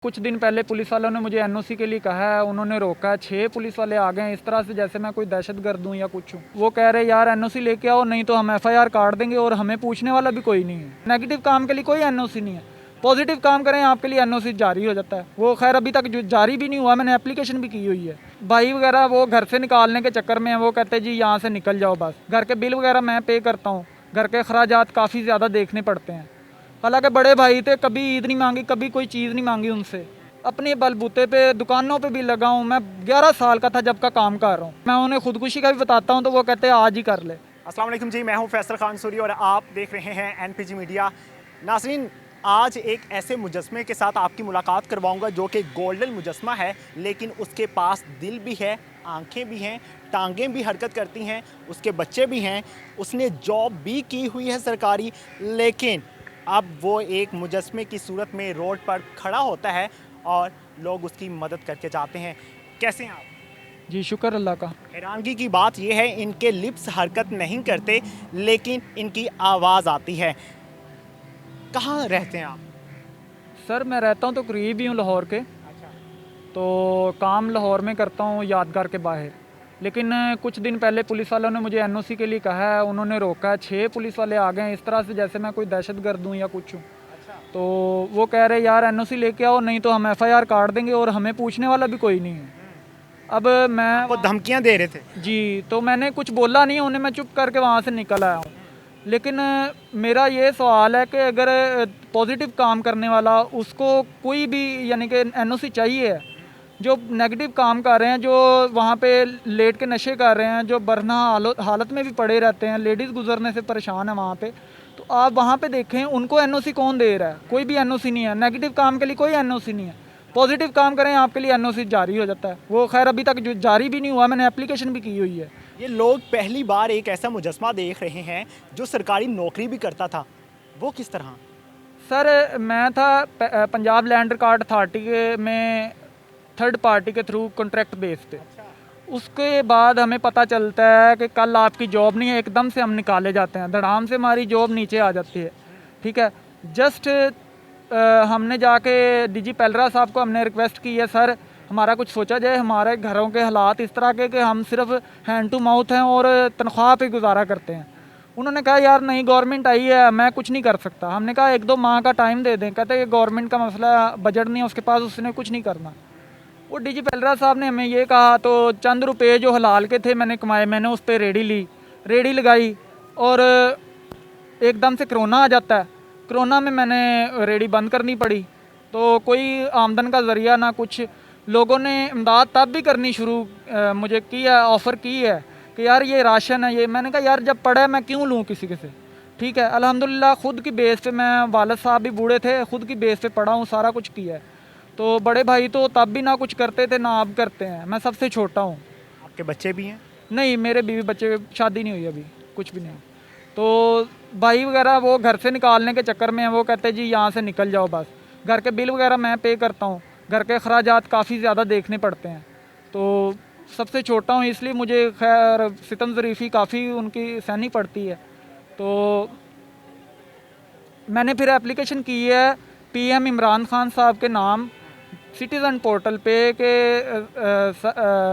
कुछ दिन पहले पुलिस वालों ने मुझे एनओसी के लिए कहा है, उन्होंने रोका है। 6 पुलिस वाले आ गए हैं इस तरह से जैसे मैं कोई दहशतगर्द हूँ या कुछ हूँ। वो कह रहे यार एनओसी लेके आओ, नहीं तो हम एफआईआर काट देंगे, और हमें पूछने वाला भी कोई नहीं है। नेगेटिव काम के लिए कोई एनओसी नहीं है, पॉजिटिव काम करें आपके लिए एनओसी जारी हो जाता है। वो खैर अभी तक जो जारी भी नहीं हुआ, मैंने एप्लीकेशन भी की हुई है। भाई वगैरह वो घर से निकालने के चक्कर में है, वो कहते जी यहाँ से निकल जाओ बस। घर के बिल वगैरह मैं पे करता हूँ, घर के अखराजात काफ़ी ज़्यादा देखने पड़ते हैं। हालांकि बड़े भाई थे, कभी ईद नहीं मांगी, कभी कोई चीज़ नहीं मांगी उनसे। अपने बलबूते पे दुकानों पे भी लगा हूँ। मैं 11 साल का था जब का काम कर रहा हूँ। मैं उन्हें खुदकुशी का भी बताता हूँ तो वो कहते हैं आज ही कर ले। अस्सलाम वालेकुम जी, मैं हूँ फैसल खान सूरी और आप देख रहे हैं एनपीजी मीडिया। नाज़रीन, आज एक ऐसे मुजस्मे के साथ आपकी मुलाकात करवाऊंगा जो कि गोल्डन मुजस्मा है, लेकिन उसके पास दिल भी है, आंखें भी हैं, टांगें भी हरकत करती हैं, उसके बच्चे भी हैं, उसने जॉब भी की हुई है सरकारी, लेकिन अब वो एक मुजस्मे की सूरत में रोड पर खड़ा होता है और लोग उसकी मदद करके जाते हैं। कैसे हैं आप? जी शुक्र अल्लाह का। हैरानगी की बात यह है, इनके लिप्स हरकत नहीं करते लेकिन इनकी आवाज़ आती है। कहाँ रहते हैं आप? सर मैं रहता हूँ तो करीब ही हूँ लाहौर के, तो काम लाहौर में करता हूँ यादगार के बाहर। लेकिन कुछ दिन पहले पुलिस वालों ने मुझे एनओसी के लिए कहा है, उन्होंने रोका है। 6 पुलिस वाले आ गए हैं इस तरह से जैसे मैं कोई दहशतगर्द हूँ या कुछ हूँ। तो वो कह रहे यार एनओसी लेके आओ, नहीं तो हम एफआईआर काट देंगे, और हमें पूछने वाला भी कोई नहीं है। अब मैं वो धमकियां दे रहे थे। जी, तो मैंने कुछ बोला नहीं उन्हें, मैं चुप करके वहाँ से निकल आया हूँ। लेकिन मेरा ये सवाल है कि अगर पॉजिटिव काम करने वाला, उसको कोई भी यानी कि एनओसी चाहिए है। जो नेगेटिव काम कर रहे हैं, जो वहाँ पे लेट के नशे कर रहे हैं, जो बरना हालत में भी पड़े रहते हैं, लेडीज़ गुजरने से परेशान है वहाँ पे, तो आप वहाँ पे देखें उनको एनओसी कौन दे रहा है? कोई भी एनओसी नहीं है। नेगेटिव काम के लिए कोई एनओसी नहीं है, पॉजिटिव काम करें आपके लिए एनओसी जारी हो जाता है। वो खैर अभी तक जो जारी भी नहीं हुआ, मैंने एप्लीकेशन भी की हुई है। ये लोग पहली बार एक ऐसा मुजस्मा देख रहे हैं जो सरकारी नौकरी भी करता था। वो किस तरह? सर मैं था पंजाब लैंड रिकॉर्ड अथॉरिटी में थर्ड पार्टी के थ्रू कॉन्ट्रैक्ट बेस पे। उसके बाद हमें पता चलता है कि कल आपकी जॉब नहीं है, एकदम से हम निकाले जाते हैं, धड़ाम से हमारी जॉब नीचे आ जाती है। ठीक है, जस्ट हमने जाके डीजी पेलरा साहब को हमने रिक्वेस्ट की है, सर हमारा कुछ सोचा जाए, हमारे घरों के हालात इस तरह के कि हम सिर्फ हैंड टू माउथ हैं और तनख्वाह पे गुजारा करते हैं। उन्होंने कहा यार नहीं, गवर्नमेंट आई है, मैं कुछ नहीं कर सकता। हमने कहा 1-2 माह का टाइम दे दें। कहते हैं गवर्नमेंट का मसला, बजट नहीं है उसके पास, उसने कुछ नहीं करना। वो डीजी पेलरा साहब ने हमें ये कहा, तो चंद रुपये जो हलाल के थे मैंने कमाए, मैंने उस पर रेडी लगाई, और एकदम से कोरोना आ जाता है। कोरोना में मैंने रेडी बंद करनी पड़ी, तो कोई आमदन का ज़रिया ना कुछ। लोगों ने इमदाद तब भी करनी शुरू मुझे की है, ऑफ़र की है कि यार ये राशन है, ये। मैंने कहा यार जब पड़ा है मैं क्यों लूँ किसी के से। ठीक है, अल्हम्दुलिल्लाह खुद की बेस पे, मैं वालिद साहब भी बूढ़े थे, खुद की बेस पे पढ़ा हूँ, सारा कुछ किया है। तो बड़े भाई तो तब भी ना कुछ करते थे ना अब करते हैं। मैं सबसे छोटा हूँ। आपके बच्चे भी हैं? नहीं, मेरे बीवी बच्चे, शादी नहीं हुई अभी, कुछ भी नहीं। तो भाई वगैरह वो घर से निकालने के चक्कर में है, वो कहते जी यहाँ से निकल जाओ बस। घर के बिल वगैरह मैं पे करता हूँ, घर के अखराजात काफ़ी ज़्यादा देखने पड़ते हैं। तो सबसे छोटा हूँ, इसलिए मुझे खैर सितम ज़रीफ़ी काफ़ी उनकी सहनी पड़ती है। तो मैंने फिर एप्लीकेशन की है पीएम इमरान खान साहब के नाम सिटीज़न पोर्टल पे कि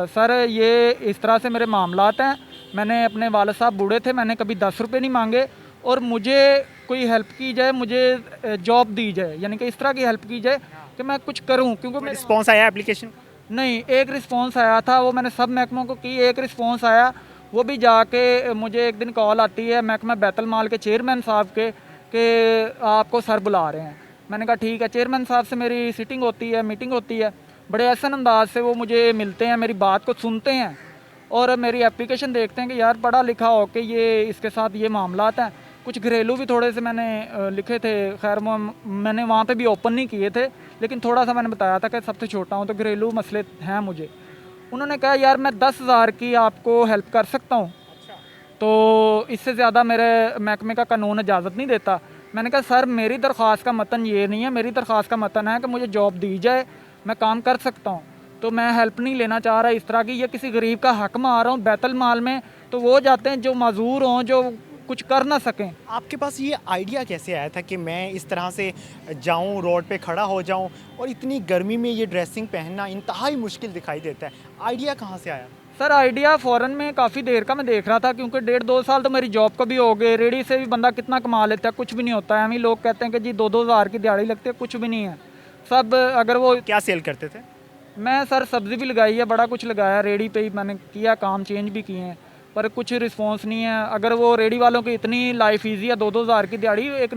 सर ये इस तरह से मेरे मामलात हैं। मैंने अपने वालिद साहब बूढ़े थे, मैंने कभी 10 रुपये नहीं मांगे, और मुझे कोई हेल्प की जाए, मुझे जॉब दी जाए, यानी कि इस तरह की हेल्प की जाए कि मैं कुछ करूं। क्योंकि मैं रिस्पॉन्स आया एप्लीकेशन? नहीं, एक रिस्पॉन्स आया था, वो मैंने सब महकमों को की। एक रिस्पॉन्स आया, वो भी जाके मुझे एक दिन कॉल आती है महकमा बैतुल माल के चेयरमैन साहब के कि आपको सर बुला रहे हैं। मैंने कहा ठीक है। चेयरमैन साहब से मेरी सीटिंग होती है, मीटिंग होती है। बड़े एहसन अंदाज से वो मुझे मिलते हैं, मेरी बात को सुनते हैं और मेरी एप्लीकेशन देखते हैं कि यार पढ़ा लिखा हो कि ये इसके साथ ये मामलात हैं। कुछ घरेलू भी थोड़े से मैंने लिखे थे, खैर मैंने वहाँ पे भी ओपन नहीं किए थे, लेकिन थोड़ा सा मैंने बताया था कि सबसे छोटा हूँ तो घरेलू मसले हैं मुझे। उन्होंने कहा यार मैं 10,000 की आपको हेल्प कर सकता हूँ, तो इससे ज़्यादा मेरे महकमे का कानून इजाज़त नहीं देता। मैंने कहा सर मेरी दरख्वास्त का मतन ये नहीं है, मेरी दरख्वास्त का मतन है कि मुझे जॉब दी जाए, मैं काम कर सकता हूँ। तो मैं हेल्प नहीं लेना चाह रहा इस तरह की, या किसी गरीब का हक मार रहा हूँ। बैतुल माल में तो वो जाते हैं जो माजूर हों, जो कुछ कर ना सकें। आपके पास ये आइडिया कैसे आया था कि मैं इस तरह से जाऊं, रोड पे खड़ा हो जाऊं, और इतनी गर्मी में ये ड्रेसिंग पहनना इंतहाई मुश्किल दिखाई देता है? आइडिया कहाँ से आया? सर आइडिया फ़ॉरेन में काफ़ी देर का मैं देख रहा था, क्योंकि 1.5-2 साल तो मेरी जॉब को भी हो गए। रेडी से भी बंदा कितना कमा लेता है, कुछ भी नहीं होता है। हम ही लोग कहते हैं कि जी 2-2 हज़ार की दिहाड़ी लगती है, कुछ भी नहीं है। सब अगर वो क्या सेल करते थे? मैं सर सब्ज़ी भी लगाई है, बड़ा कुछ लगाया, रेडी पे ही मैंने किया, काम चेंज भी किए हैं, पर कुछ रिस्पॉन्स नहीं है। अगर वो रेडी वालों की इतनी लाइफ ईजी है, 2-2 हज़ार की दिहाड़ी एक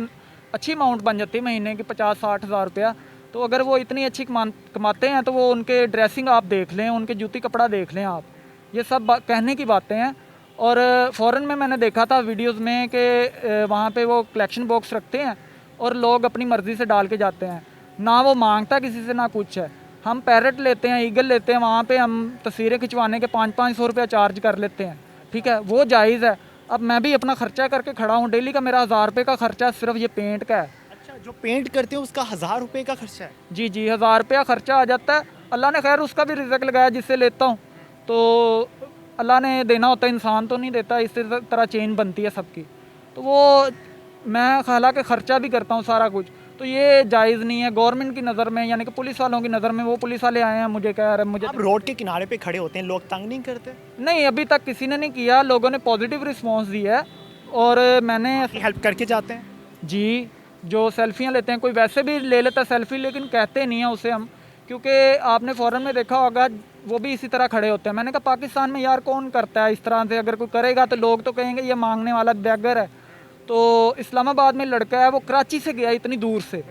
अच्छी अमाउंट बन जाती है महीने की, 50-60 हज़ार रुपया। तो अगर वो इतनी अच्छी कमाते हैं तो वो उनके ड्रेसिंग आप देख लें, उनके जूती कपड़ा देख लें आप, ये सब कहने की बातें हैं। और फ़ॉरेन में मैंने देखा था वीडियोस में कि वहाँ पे वो कलेक्शन बॉक्स रखते हैं और लोग अपनी मर्ज़ी से डाल के जाते हैं, ना वो मांगता किसी से ना कुछ है। हम पैरेट लेते हैं, ईगल लेते हैं, वहाँ पे हम तस्वीरें खिंचवाने के 500-500 रुपया चार्ज कर लेते हैं, ठीक है, वो जायज़ है। अब मैं भी अपना खर्चा करके खड़ा हूँ, डेली का मेरा 1000 रुपये का खर्चा सिर्फ ये पेंट का है। अच्छा, जो पेंट करते हैं उसका 1000 रुपये का खर्चा है? जी जी, 1000 रुपया खर्चा आ जाता है। अल्लाह ने खैर उसका भी रिज़्क लगाया जिससे लेता हूँ, तो अल्लाह ने देना होता है, इंसान तो नहीं देता। इस तरह चेन बनती है सबकी, तो वो मैं हालांकि ख़र्चा भी करता हूँ सारा कुछ, तो ये जायज़ नहीं है। गवर्नमेंट की नज़र में, यानी कि पुलिस वालों की नज़र में, वो पुलिस वाले आए हैं मुझे कह रहे हैं मुझे आप रोड के किनारे पे खड़े होते हैं, लोग तंग नहीं करते? नहीं, अभी तक किसी ने नहीं किया, लोगों ने पॉजिटिव रिस्पॉन्स दिया है। और मैंने हेल्प करके जाते हैं? जी, जो सेल्फियाँ लेते हैं, कोई वैसे भी ले लेता सेल्फी, लेकिन कहते नहीं है उसे हम, क्योंकि आपने फ़ॉरेन में देखा होगा वो भी इसी तरह खड़े होते हैं। मैंने कहा पाकिस्तान में यार कौन करता है इस तरह से, अगर कोई करेगा तो लोग तो कहेंगे ये मांगने वाला बैगर है। तो इस्लामाबाद में लड़का है, वो कराची से गया इतनी दूर से,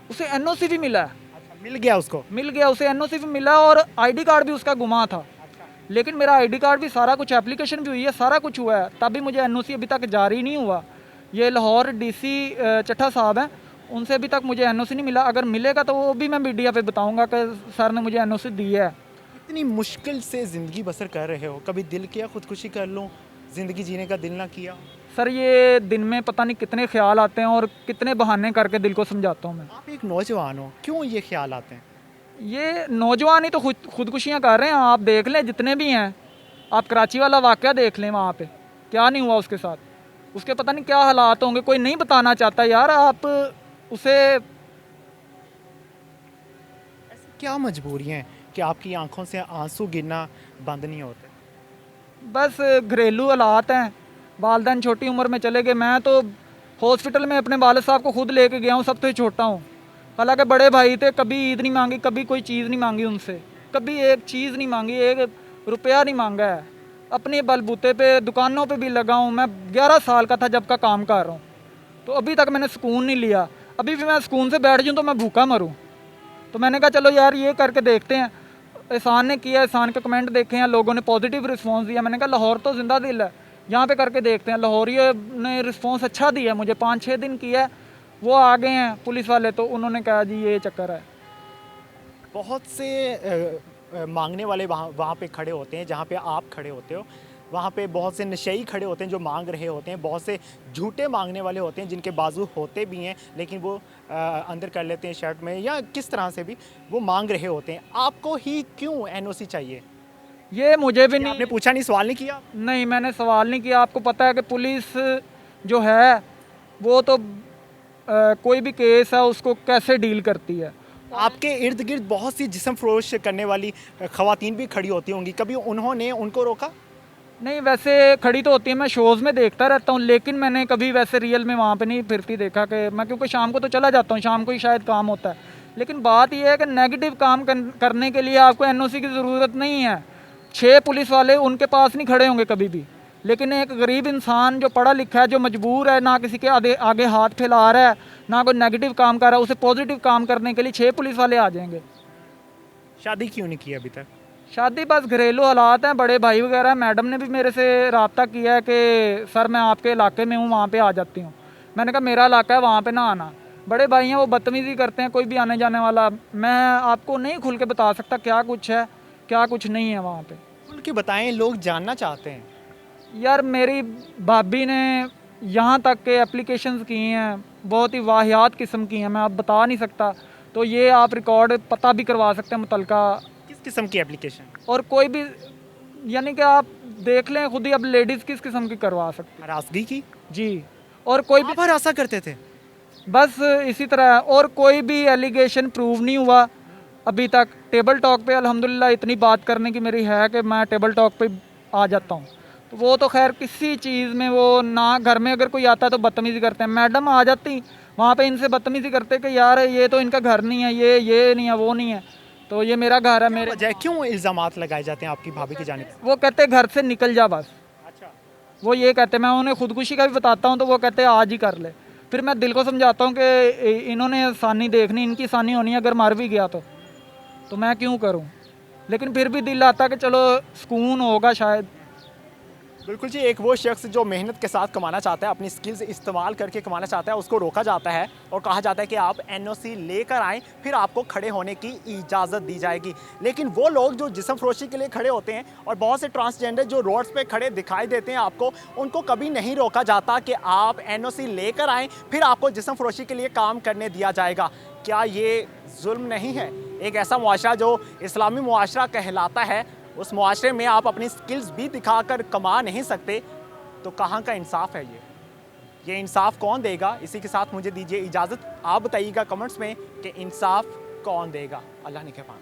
उसे एनओसी भी मिला है, अच्छा, मिल गया उसको? मिल गया उसे, एनओसी भी मिला और आईडी कार्ड भी उसका गुमा था। लेकिन मेरा आईडी कार्ड भी, सारा कुछ, एप्लीकेशन भी हुई है, सारा कुछ हुआ है, तभी मुझे एनओसी अभी तक जारी नहीं हुआ। ये लाहौर डीसी चट्ठा साहब हैं, उनसे अभी तक मुझे एनओसी नहीं मिला। अगर मिलेगा तो वो भी मैं मीडिया पे बताऊंगा कि सर ने मुझे एनओसी दी है। इतनी मुश्किल से ज़िंदगी बसर कर रहे हो, कभी दिल किया खुदकुशी कर लूँ, ज़िंदगी जीने का दिल ना किया? सर ये दिन में पता नहीं कितने ख्याल आते हैं और कितने बहाने करके दिल को समझाता हूँ मैं। आप एक नौजवान हो, क्यों ये ख्याल आते हैं? ये नौजवान ही तो खुदकुशियाँ कर रहे हैं, आप देख लें जितने भी हैं। आप कराची वाला वाक़या देख लें, वहाँ पे क्या नहीं हुआ उसके साथ, उसके पता नहीं क्या हालात होंगे, कोई नहीं बताना चाहता यार। आप उसे, ऐसी क्या मजबूरियाँ हैं कि आपकी आंखों से आंसू गिरना बंद नहीं होते? बस घरेलू हालात हैं, वालदैन छोटी उम्र में चले गए। मैं तो हॉस्पिटल में अपने वालिद साहब को खुद लेके गया हूँ, सबसे छोटा हूँ। हालांकि बड़े भाई थे, कभी ईद नहीं मांगी, कभी कोई चीज़ नहीं मांगी उनसे, कभी एक चीज़ नहीं मांगी, 1 रुपया नहीं मांगा है। अपने बलबूते पे दुकानों पे भी लगा हूँ। मैं 11 साल का था जब का काम कर रहा हूँ, तो अभी तक मैंने सुकून नहीं लिया। अभी भी मैं सुकून से बैठ जाऊँ तो मैं भूखा मरूँ। तो मैंने कहा चलो यार ये करके देखते हैं। एहसान ने किया, एहसान के कमेंट देखे हैं, लोगों ने पॉजिटिव रिस्पांस दिया। मैंने कहा लाहौर तो जिंदा दिल है, यहाँ पे करके देखते हैं। लाहौरियों ने रिस्पांस अच्छा दिया मुझे, 5-6 दिन किया है, वो आ गए हैं पुलिस वाले, तो उन्होंने कहा जी ये चक्कर है। बहुत से मांगने वाले वहाँ पे खड़े होते हैं, जहाँ पे आप खड़े होते हो। वहाँ पे बहुत से नशेई खड़े होते हैं जो मांग रहे होते हैं, बहुत से झूठे मांगने वाले होते हैं जिनके बाजू होते भी हैं लेकिन वो अंदर कर लेते हैं शर्ट में, या किस तरह से भी वो मांग रहे होते हैं। आपको ही क्यों एनओसी चाहिए? ये मुझे भी ये नहीं, आपने पूछा नहीं, सवाल नहीं किया? नहीं मैंने सवाल नहीं किया। आपको पता है कि पुलिस जो है वो तो कोई भी केस है उसको कैसे डील करती है। आपके इर्द गिर्द बहुत सी जिस्म फरोश करने वाली खवातीन भी खड़ी होती होंगी, कभी उन्होंने उनको रोका? नहीं, वैसे खड़ी तो होती है, मैं शोज़ में देखता रहता हूँ, लेकिन मैंने कभी वैसे रियल में वहाँ पे नहीं फिरती देखा कि मैं, क्योंकि शाम को तो चला जाता हूँ, शाम को ही शायद काम होता है। लेकिन बात यह है कि नेगेटिव काम करने के लिए आपको एनओसी की ज़रूरत नहीं है। 6 पुलिस वाले उनके पास नहीं खड़े होंगे कभी भी, लेकिन एक गरीब इंसान जो पढ़ा लिखा है, जो मजबूर है, ना किसी के आगे हाथ फैला रहा है, ना कोई नेगेटिव काम कर रहा है, उसे पॉजिटिव काम करने के लिए 6 पुलिस वाले आ जाएंगे। शादी क्यों नहीं की अभी तक? शादी बस घरेलू हालात हैं, बड़े भाई वगैरह, मैडम ने भी मेरे से रब्ता किया है कि सर मैं आपके इलाके में हूँ, वहाँ पे आ जाती हूँ। मैंने कहा मेरा इलाका है, वहाँ पे ना आना। बड़े भाई हैं, वो बदतमीज़ी करते हैं कोई भी आने जाने वाला। मैं आपको नहीं खुल के बता सकता क्या कुछ है क्या कुछ नहीं है वहाँ पे। खुल के बताएं, लोग जानना चाहते हैं। यार मेरी भाभी ने यहाँ तक के एप्लीकेशंस की हैं, बहुत ही वाहियात किस्म की हैं, मैं अब बता नहीं सकता। तो ये आप रिकॉर्ड पता भी करवा सकते हैं मुतलका। किस किस्म की एप्लीकेशन? और कोई भी, यानी कि आप देख लें खुद ही, अब लेडीज़ किस किस्म की करवा सकते हैं। हरासगी की? जी। और कोई भी आप भरोसा करते थे? बस इसी तरह, और कोई भी एलिगेशन प्रूव नहीं हुआ अभी तक। टेबल टॉक पे अल्हम्दुलिल्लाह इतनी बात करने की मेरी है कि मैं टेबल टॉक पे आ जाता हूँ। तो वो तो खैर किसी चीज़ में वो ना, घर में अगर कोई आता है तो बदतमीज़ी करते हैं, मैडम आ जाती वहाँ पे इनसे बदतमीज़ी करते कि यार ये तो इनका घर नहीं है, ये नहीं है, वो नहीं है, तो ये मेरा घर है, क्या मेरे वजह है, क्यों इल्ज़ामात लगाए जाते हैं आपकी भाभी की जानिब से? वो कहते घर से निकल जा बस। अच्छा। वो ये कहते, मैं उन्हें खुदकुशी का भी बताता हूँ तो वो कहते आज ही कर ले। फिर मैं दिल को समझाता हूँ कि इन्होंने सानी देखनी, इनकी सानी होनी है, अगर मर भी गया तो मैं क्यों करूँ। लेकिन फिर भी दिल आता कि चलो सुकून होगा शायद। बिल्कुल जी, एक वो शख्स जो मेहनत के साथ कमाना चाहता है, अपनी स्किल्स इस्तेमाल करके कमाना चाहता है, उसको रोका जाता है और कहा जाता है कि आप एनओसी लेकर आएँ, फिर आपको खड़े होने की इजाज़त दी जाएगी। लेकिन वो लोग जो जिस्म फरोशी के लिए खड़े होते हैं और बहुत से ट्रांसजेंडर जो रोड्स पे खड़े दिखाई देते हैं आपको, उनको कभी नहीं रोका जाता कि आप एनओसी लेकर आएँ, फिर आपको जिस्म फरोशी के लिए काम करने दिया जाएगा। क्या ये जुल्म नहीं है? एक ऐसा मुआशरा जो इस्लामी मुआशरा कहलाता है, उस मुआशरे में आप अपनी स्किल्स भी दिखाकर कमा नहीं सकते, तो कहाँ का इंसाफ है ये इंसाफ कौन देगा? इसी के साथ मुझे दीजिए इजाज़त। आप बताइएगा कमेंट्स में कि इंसाफ कौन देगा। अल्लाह निगहबान।